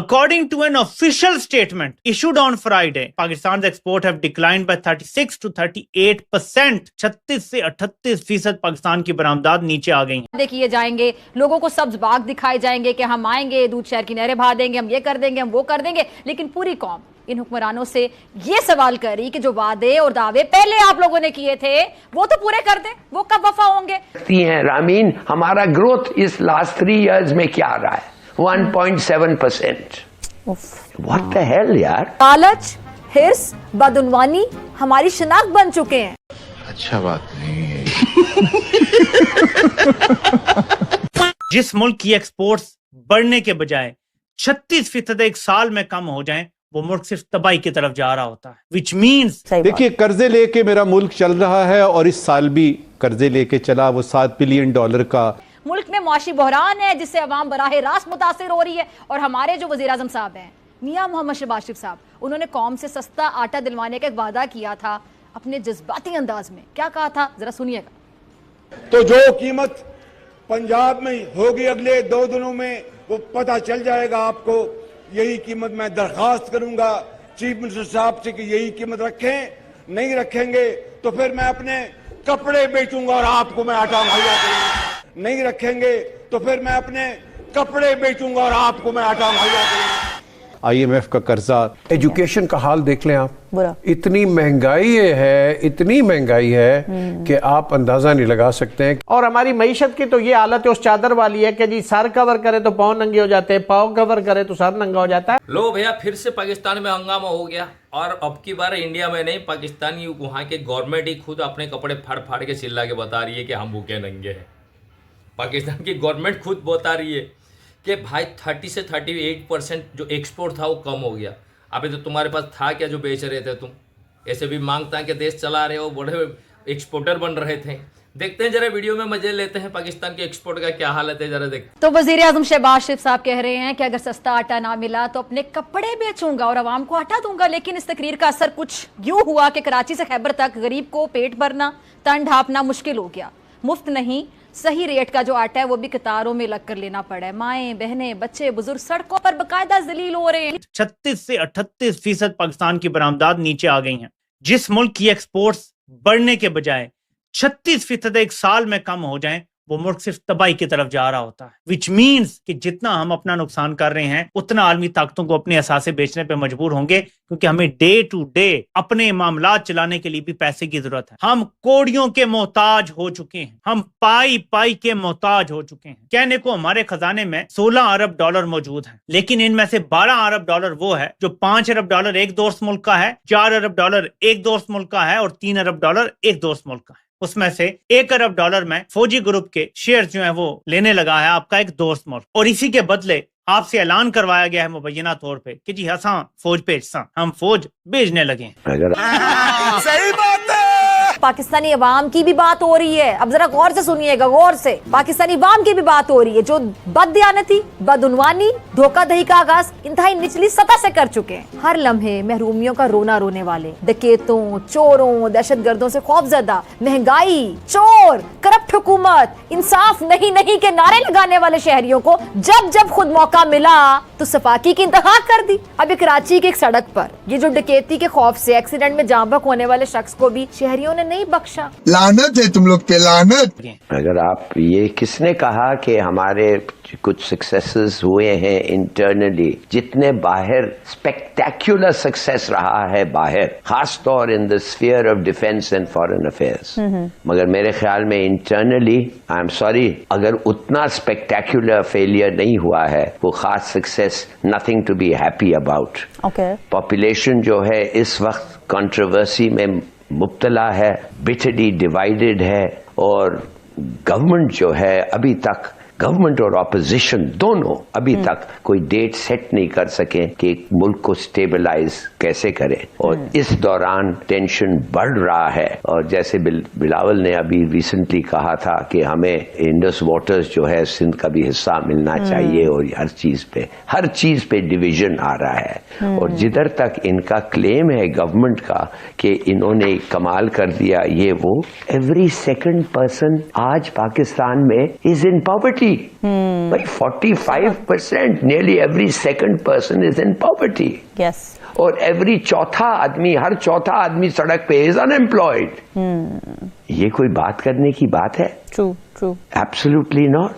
According to an official statement issued on Friday, Pakistan's export have declined by 36 to 38%. 36 से 38% पाकिस्तान की बरामदात नीचे आ गई हैं। देखिए जाएंगे, लोगों को सब्ज बाग दिखाए जाएंगे कि हम आएंगे, दूध शहर की नहरें बहा देंगे, हम ये कर देंगे, हम वो कर देंगे, लेकिन पूरी कौम इन हुक्मरानों से ये सवाल करी कि जो वादे और दावे पहले आप लोगों ने किए थे वो तो पूरे कर दें, वो कब वफा होंगे? रामीन, हमारा ग्रोथ इस लास्ट 3 इयर्स में क्या रहा है? 1.7%। What the hell यार? लालच, हिर्स, बदउनवानी हमारी शिनाख्त बन चुके हैं। अच्छा बात नहीं है। जिस मुल्क की एक्सपोर्ट्स बढ़ने के बजाय 36% एक साल में कम हो जाएं, वो मुल्क सिर्फ तबाही की तरफ जा रहा होता है। विच मीन्स देखिए, कर्जे लेके मेरा मुल्क चल रहा है और इस साल भी कर्जे लेके चला, वो $7 बिलियन का। मुल्क में मुआशी बहरान है जिससे अवाम बराह रास्त मुतासिर हो रही है, और हमारे जो वजीर आजम साहब हैं मियां मोहम्मद शहबाज शरीफ साहब, उन्होंने कौम से सस्ता आटा दिलवाने का एक वादा किया था अपने जज्बाती अंदाज में। क्या कहा था, जरा सुनिएगा। तो जो कीमत पंजाब में होगी अगले 2 दिनों में वो पता चल जाएगा आपको। यही कीमत मैं दरखास्त करूंगा चीफ मिनिस्टर साहब से कि यही कीमत रखें। नहीं रखेंगे तो फिर मैं अपने कपड़े बेचूंगा और आपको मैं आटा मुहैया करूंगा। नहीं रखेंगे तो फिर मैं अपने कपड़े बेचूंगा और आपको मैं आटा मुहैया करूंगा। IMF का कर्जा, एजुकेशन का हाल देख लें आप, इतनी महंगाई है, इतनी महंगाई है कि आप अंदाजा नहीं लगा सकते हैं। और हमारी मईशत की तो ये हालत है उस चादर वाली है कि जी सर कवर करे तो पाँव नंगे हो जाते हैं, पाँव कवर करे तो सर नंगा हो जाता है। लो भैया, फिर से पाकिस्तान में हंगामा हो गया, और अब की बार इंडिया में नहीं, पाकिस्तान की वहाँ के गवर्नमेंट ही खुद अपने कपड़े फाड़ फाड़ के चिल्ला के बता रही है कि हम भूखे नंगे हैं। पाकिस्तान की गवर्नमेंट खुद बता रही है कि भाई 30 से 38% जो एक्सपोर्ट था वो कम हो गया। अभी तो तुम्हारे पास था क्या जो बेच रहे थे तुम? ऐसे भी मांगता के देश चला रहे हो, बड़े एक्सपोर्टर बन रहे थे। देखते हैं जरा, वीडियो में मजे लेते हैं पाकिस्तान के एक्सपोर्ट का क्या हालत है, जरा देखते। तो वजीर आजम शहबाज शरीफ साहब कह रहे हैं कि अगर सस्ता आटा ना मिला तो अपने कपड़े बेचूंगा और आवाम को आटा दूंगा। लेकिन इस तकरीर का असर कुछ यूं हुआ कि कराची से खैबर तक गरीब को पेट भरना, तन ढापना मुश्किल हो गया। मुफ्त नहीं, सही रेट का जो आटा है वो भी कतारों में लग कर लेना पड़ा है। माएं, बहनें, बच्चे, बुजुर्ग सड़कों पर बकायदा जलील हो रहे हैं। 36 से 38% पाकिस्तान की बरामदात नीचे आ गई हैं। जिस मुल्क की एक्सपोर्ट्स बढ़ने के बजाय 36% एक साल में कम हो जाएं, वो मुल्क सिर्फ तबाही की तरफ जा रहा होता है। विच मीन्स कि जितना हम अपना नुकसान कर रहे हैं उतना आलमी ताकतों को अपने असासे बेचने पे मजबूर होंगे, क्योंकि हमें डे टू डे अपने मामलात चलाने के लिए भी पैसे की जरूरत है। हम कोड़ियों के मोहताज हो चुके हैं, हम पाई पाई के मोहताज हो चुके हैं। कहने को हमारे खजाने में $16 अरब मौजूद है, लेकिन इनमें से $12 अरब वो है जो $5 अरब एक दोस्त मुल्क का है, $4 अरब एक दोस्त मुल्क का है और $3 अरब एक दोस्त मुल्क का है। उसमें से $1 अरब में फौजी ग्रुप के शेयर जो है वो लेने लगा है आपका एक दोस्त मुल्क, और इसी के बदले आपसे ऐलान करवाया गया है मुबैना तौर पे कि जी हसा फौज भेजसा, हम फौज भेजने लगे। सही बात है। पाकिस्तानी अवाम की भी बात हो रही है, अब जरा गौर से सुनिएगा, गौर से। पाकिस्तानी अवाम की भी बात हो रही है जो बददियानती, बदउनवानी, धोखाधड़ी का आगाज इंतहाई निचली सतह से कर चुके हैं। हर लम्हे महरूमियों का रोना रोने वाले, डकैतों, चोरों, दहशतगर्दों से खौफजदा, महंगाई, चोर, करप्ट हुकूमत, इंसाफ नहीं नहीं के नारे लगाने वाले शहरियों को जब जब खुद मौका मिला तो सफाकी की इंतहा कर दी। अभी कराची की एक सड़क पर ये जो डकैती के खौफ से एक्सीडेंट में जान बक होने वाले शख्स को भी शहरियों ने नहीं बख्शा। लानत है तुम लोग पे, लानत। अगर आप ये किसने कहा कि हमारे कुछ सक्सेसेस हुए हैं इंटरनली, जितने बाहर स्पेक्टेक्युलर सक्सेस रहा है बाहर, खास तौर in the sphere of defence and foreign affairs, मगर मेरे ख्याल में इंटरनली आई एम सॉरी अगर उतना स्पेक्टेक्युलर फेलियर नहीं हुआ है, वो खास success nothing to be happy about. Population जो है इस वक्त कंट्रोवर्सी में मुब्तला है, बिटरली डिवाइडेड है, और गवर्नमेंट जो है अभी तक, गवर्नमेंट और ऑपोजिशन दोनों अभी तक कोई डेट सेट नहीं कर सके कि मुल्क को स्टेबलाइज कैसे करें, और इस दौरान टेंशन बढ़ रहा है। और जैसे बिलावल ने अभी रिसेंटली कहा था कि हमें इंडस वाटर्स जो है सिंध का भी हिस्सा मिलना चाहिए, और हर चीज पे डिवीजन आ रहा है। और जिधर तक इनका क्लेम है गवर्नमेंट का कि इन्होंने कमाल कर दिया, ये वो एवरी सेकंड पर्सन आज पाकिस्तान में इज इन पॉवर्टी पॉवर्टी। भाई 45%, nearly every second person is in poverty. Yes. और every हर चौथा आदमी सड़क पे is unemployed. ये कोई बात करने की बात है? True, true. Absolutely not.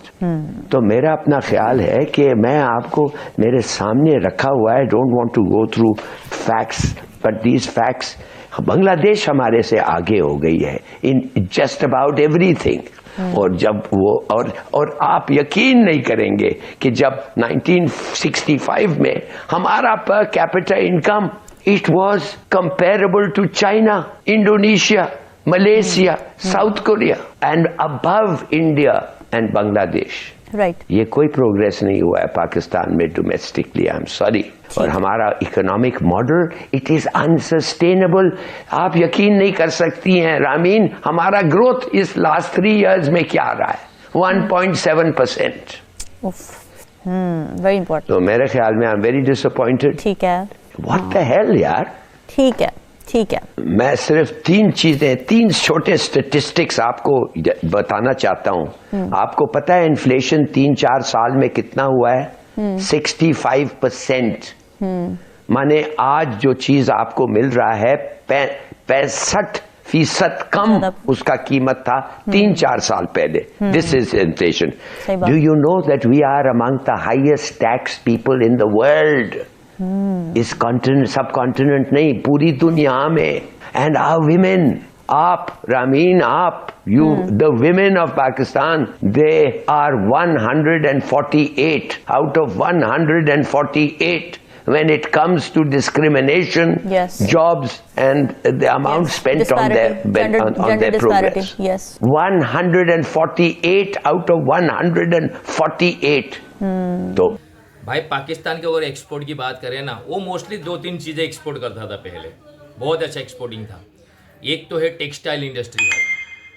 तो मेरा अपना ख्याल है कि मैं आपको मेरे सामने रखा हुआ है, don't want to go through facts, but these facts, Bangladesh हमारे से आगे हो गई है in just about everything. और जब वो और आप यकीन नहीं करेंगे कि जब 1965 में हमारा per capita income it was comparable to China, Indonesia, Malaysia, South Korea and above India and Bangladesh. Right. ये कोई प्रोग्रेस नहीं हुआ है पाकिस्तान में डोमेस्टिकली, आई एम सॉरी। और हमारा economic model it is unsustainable. आप यकीन नहीं कर सकती हैं रामीन, हमारा ग्रोथ इस लास्ट 3 इयर्स में क्या रहा है, 1.7%। Very important. तो मेरे ख्याल में आई एम वेरी डिसअपॉइंटेड। ठीक है। व्हाट द हेल यार। ठीक है, ठीक है। मैं सिर्फ 3 छोटे स्टेटिस्टिक्स आपको बताना चाहता हूं। आपको पता है इन्फ्लेशन 3-4 साल में कितना हुआ है? 65%। माने आज जो चीज आपको मिल रहा है 65% कम उसका कीमत था 3-4 साल पहले। This is inflation. Do you know that we are among the highest tax people in the world? इस कॉन्टिनेंट, सब कॉन्टिनेंट नहीं, पूरी दुनिया में। एंड आवर विमेन, आप रामीन, आप you the women of Pakistan, they are 148 out of 148 when it comes to discrimination, yes, jobs and the amount spent disparity, on their progress. Yes. 148 out of 148. तो भाई पाकिस्तान के अगर export की बात करें ना, वो मोस्टली 2-3 चीज़ें एक्सपोर्ट करता था पहले, बहुत अच्छा एक्सपोर्टिंग था। एक तो है टेक्सटाइल इंडस्ट्री। भाई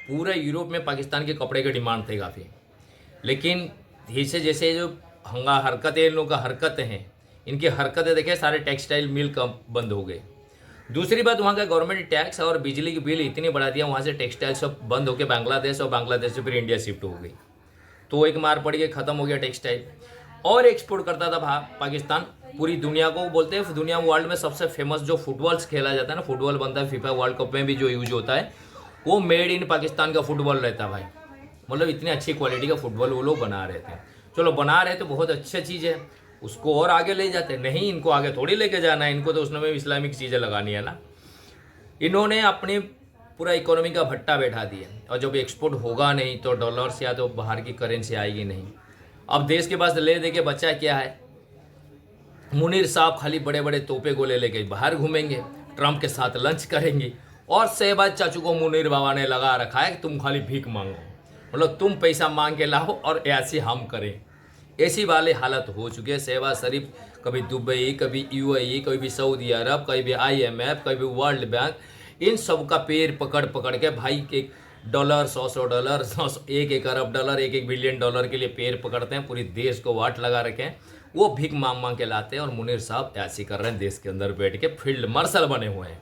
पूरे यूरोप में पाकिस्तान के कपड़े के डिमांड थे काफ़ी, लेकिन जैसे जैसे जो हरकतें इन लोगों का हरकतें हैं, इनकी हरकतें देखें, सारे टेक्सटाइल मिल कम बंद हो गए। दूसरी बात, वहाँ का गवर्नमेंट टैक्स और बिजली की बिल इतनी बढ़ा दिया, वहाँ से टेक्सटाइल सब बंद होकर बांग्लादेश, और बांग्लादेश से फिर इंडिया शिफ्ट हो गई, तो एक मार पड़ गई, ख़त्म हो गया टेक्सटाइल। और एक्सपोर्ट करता था पाकिस्तान पूरी दुनिया को। बोलते हैं दुनिया वर्ल्ड में सबसे फेमस जो फुटबॉल खेला जाता है ना, फुटबॉल बनता है फीफा वर्ल्ड कप में भी जो यूज होता है, वो मेड इन पाकिस्तान का फुटबॉल रहता है भाई। मतलब इतनी अच्छी क्वालिटी का फुटबॉल वो लोग बना रहे थे। चलो बना रहे तो बहुत अच्छी चीज़ है, उसको और आगे ले जाते नहीं, इनको आगे थोड़ी लेके जाना है, इनको तो उसमें इस्लामिक चीज़ें लगानी है ना। इन्होंने अपनी पूरा इकोनॉमी का भट्टा बैठा दिया, और जब एक्सपोर्ट होगा नहीं तो डॉलर्स या तो बाहर की करेंसी आएगी नहीं। अब देश के पास ले दे के बच्चा क्या है, मुनीर साहब खाली बड़े बड़े तोपे गोले लेके बाहर घूमेंगे, ट्रंप के साथ लंच करेंगे, और शहबाज चाचू को मुनीर बाबा ने लगा रखा है कि तुम खाली भीख मांगो, मतलब तुम पैसा मांग के लाओ और ऐसे हम करें। ऐसी वाली हालत हो चुकी है। शहबाज शरीफ कभी दुबई, कभी UAE, कभी सऊदी अरब, कभी IMF, कभी वर्ल्ड बैंक, इन सब का पैर पकड़ पकड़ के भाई के $100, $100, $1 अरब डॉलर, $1 बिलियन डॉलर के लिए पैर पकड़ते हैं, पूरी देश को वाट लगा रखे हैं। वो भीख मांग के लाते हैं, और मुनीर साहब ऐसे कर रहे हैं, देश के अंदर बैठ के फील्ड मार्शल बने हुए हैं।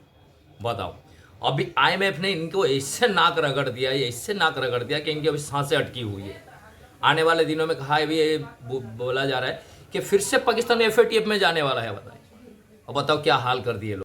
बताओ, अभी IMF ने इनको ऐसे नाक रगड़ दिया, ऐसे नाक रगड़ दिया कि इनकी अभी सांसें अटकी हुई है। आने वाले दिनों में कहा अभी ये बोला जा रहा है कि फिर से पाकिस्तान FATF में जाने वाला है। बताइए, अब बताओ क्या हाल कर दिए लोग।